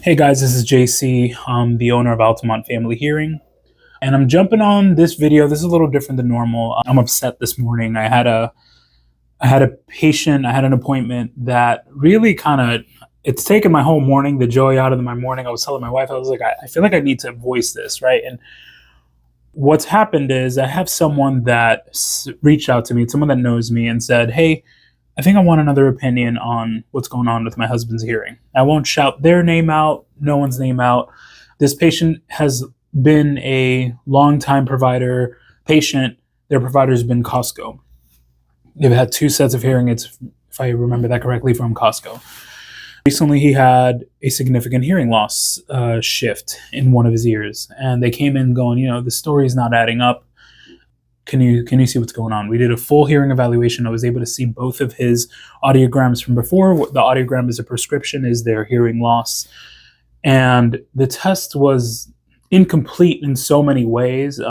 Hey guys, this is JC. I'm the owner of Altamont Family Hearing, and I'm jumping on this video. This is a little different than normal. I'm upset this morning. I had a patient. I had an appointment that really it's taken my whole morning, the joy out of my morning. I was telling my wife, I was like, I feel like I need to voice this, right? And what's happened is I have someone that reached out to me, someone that knows me, and said, "Hey, I think I want another opinion on what's going on with my husband's hearing." I won't shout their name out, no one's name out. This patient has been a longtime provider patient. Their provider has been Costco. They've had two sets of hearing aids, if I remember that correctly, from Costco. Recently, he had a significant hearing loss shift in one of his ears, and they came in going, the story is not adding up. Can you see what's going on? We did a full hearing evaluation. I was able to see both of his audiograms from before. The audiogram is a prescription, is their hearing loss. And the test was incomplete in so many ways.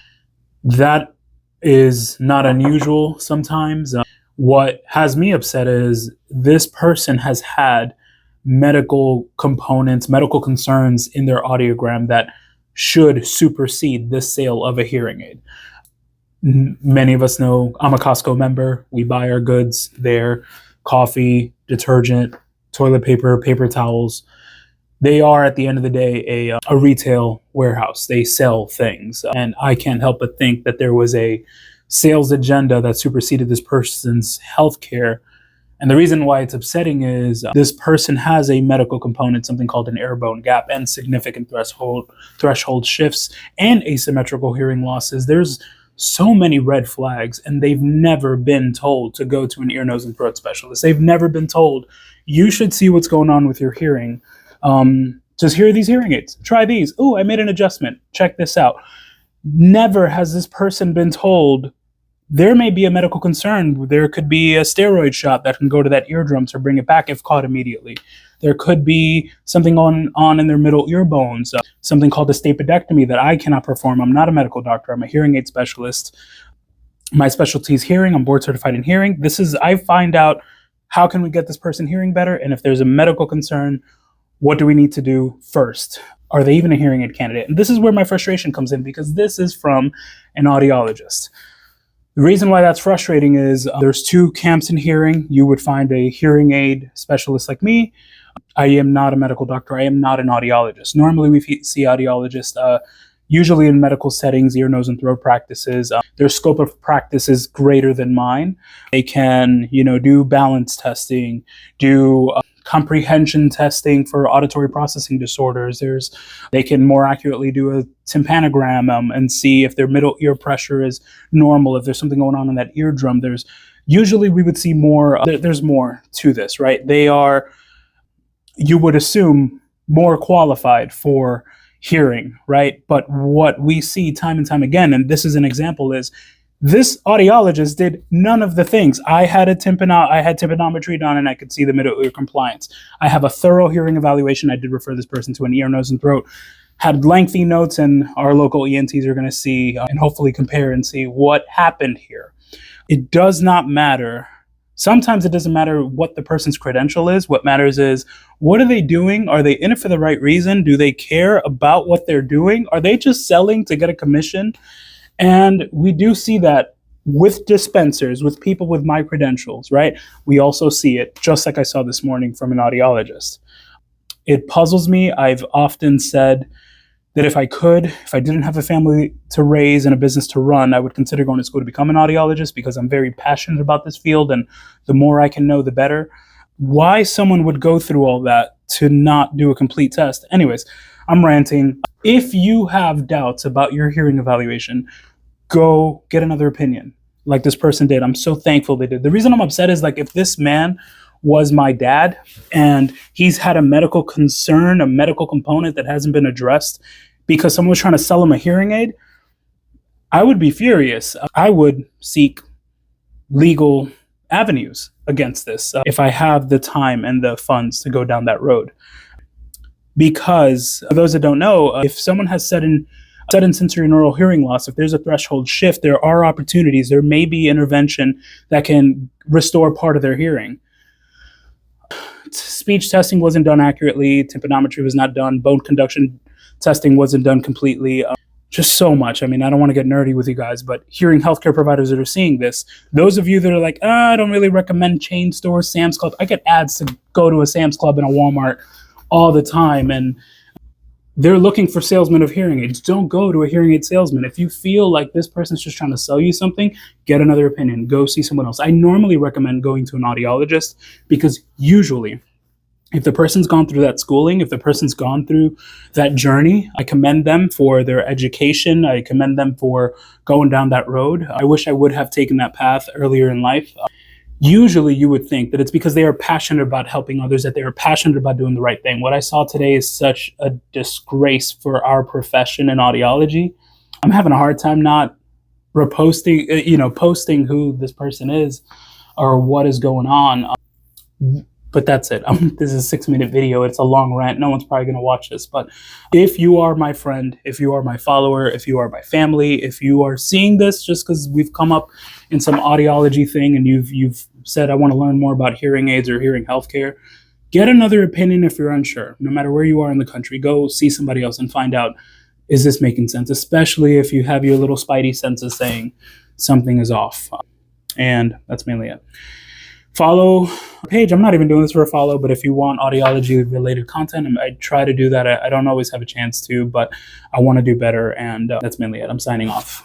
That is not unusual sometimes. What has me upset is this person has had medical components, medical concerns in their audiogram that should supersede the sale of a hearing aid. Many of us know I'm a Costco member. We buy our goods there: coffee, detergent, toilet paper, paper towels. They are, at the end of the day, a retail warehouse. They sell things. And I can't help but think that there was a sales agenda that superseded this person's health care. And the reason why it's upsetting is this person has a medical component, something called an air-bone gap, and significant threshold shifts and asymmetrical hearing losses. There's so many red flags, and they've never been told to go to an ear, nose, and throat specialist. They've never been told, you should see what's going on with your hearing. Just here are these hearing aids. Try these. Oh, I made an adjustment. Check this out. Never has this person been told, there may be a medical concern. There could be a steroid shot that can go to that eardrum to bring it back if caught immediately. There could be something on in their middle ear bones, something called a stapedectomy that I cannot perform. I'm not a medical doctor. I'm a hearing aid specialist. My specialty is hearing. I'm board certified in hearing. I find out, how can we get this person hearing better? And if there's a medical concern, what do we need to do first? Are they even a hearing aid candidate? And this is where my frustration comes in, because this is from an audiologist. The reason why that's frustrating is there's two camps in hearing. You would find a hearing aid specialist like me. I am not a medical doctor. I am not an audiologist. Normally, we see audiologists usually in medical settings, ear, nose, and throat practices. Their scope of practice is greater than mine. They can, do balance testing, do comprehension testing for auditory processing disorders. They can more accurately do a tympanogram and see if their middle ear pressure is normal, if there's something going on in that eardrum. Usually we would see more, there's more to this, right? They are, you would assume, more qualified for hearing, right? But what we see time and time again, and this is an example, is this audiologist did none of the things. I had tympanometry done, and I could see the middle ear compliance. I have a thorough hearing evaluation. I did refer this person to an ear, nose, and throat. Had lengthy notes, and our local ENTs are going to see and hopefully compare and see what happened here. It does not matter. Sometimes it doesn't matter what the person's credential is. What matters is, what are they doing? Are they in it for the right reason? Do they care about what they're doing? Are they just selling to get a commission? And we do see that with dispensers, with people with my credentials, right? We also see it, just like I saw this morning from an audiologist. It puzzles me. I've often said that if I didn't have a family to raise and a business to run, I would consider going to school to become an audiologist, because I'm very passionate about this field, and the more I can know, the better. Why someone would go through all that to not do a complete test? Anyways, I'm ranting. If you have doubts about your hearing evaluation, go get another opinion like this person did. I'm so thankful they did. The reason I'm upset is, if this man was my dad and he's had a medical concern, a medical component that hasn't been addressed because someone was trying to sell him a hearing aid, I would be furious. I would seek legal avenues against this if I have the time and the funds to go down that road. Because for those that don't know, if someone has sudden sensorineural hearing loss, if there's a threshold shift, there are opportunities. There may be intervention that can restore part of their hearing. speech testing wasn't done accurately, tympanometry was not done, bone conduction testing wasn't done completely. Just so much. I mean, I don't want to get nerdy with you guys, but hearing healthcare providers that are seeing this, those of you that are like, I don't really recommend chain stores, Sam's Club. I get ads to go to a Sam's Club and a Walmart all the time, and they're looking for salesmen of hearing aids. Don't go to a hearing aid salesman. If you feel like this person's just trying to sell you something, get another opinion. Go see someone else. I normally recommend going to an audiologist because usually, if the person's gone through that schooling, if the person's gone through that journey, I commend them for their education. I commend them for going down that road. I wish I would have taken that path earlier in life. Usually you would think that it's because they are passionate about helping others, that they are passionate about doing the right thing. What I saw today is such a disgrace for our profession in audiology. I'm having a hard time not posting who this person is or what is going on. But that's it. This is a 6-minute video. It's a long rant. No one's probably going to watch this. But if you are my friend, if you are my follower, if you are my family, if you are seeing this just because we've come up in some audiology thing and you've said, I want to learn more about hearing aids or hearing healthcare, get another opinion if you're unsure. No matter where you are in the country, go see somebody else and find out, is this making sense? Especially if you have your little spidey senses saying something is off. And that's mainly it. Follow the page. I'm not even doing this for a follow, but if you want audiology related content, I try to do that. I don't always have a chance to, but I want to do better. And that's mainly it. I'm signing off.